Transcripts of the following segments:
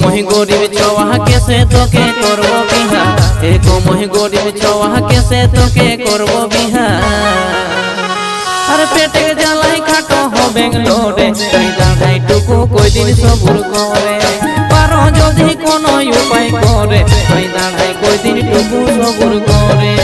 मोहि गरीब छवा कैसे तोके करबो बिहा एको मोहि गरीब छवा कैसे तोके करबो बिहा अरे पेटे জ্বালাই খাটো हो बेंगलोरे कई दाढ़ाई टुकु कोई दिन सबुर करे पारो যদি কোনো উপায় করে কই দাঁড়াই कोई दिन टुकु सबुर करे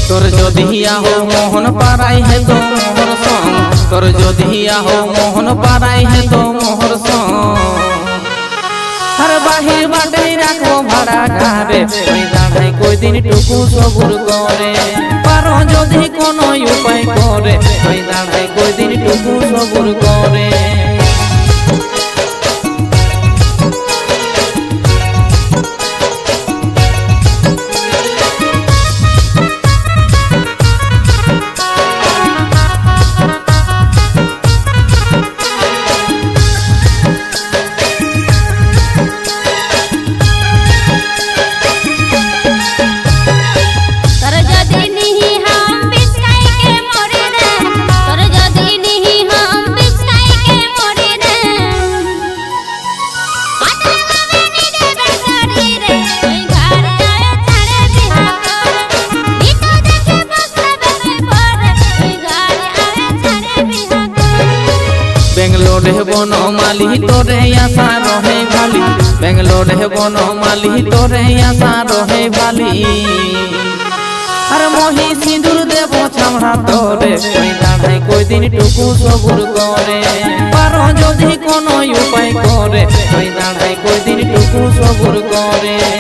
तोर जोधिया हो मोहन पाराई है तो मोहर संग तोर जोधिया हो मोहन पाराई है तो मोहर संग हर बाहिर बाटे राखो भाड़ा घरे कोई दाढ़ाई कोई दिन टुकु सबुर करे पारो जोधि कोनो उपाय करे कोई दाढ़ाई कोई दिन टुकु सबुर करे बेंगलोर है बनमाली तोरे आशा रहे भाली बेंगलोर है बनमाली तोरे आशा रहे भाली अरे मोहि सिंदूर देबो छमड़ा तोरे कोई दाढ़ाई कोई दिन टुकु सबुर करे पारो जोधि कोनो उपाय करे कोई दाढ़ाई कोई दिन टुकु सबुर करे।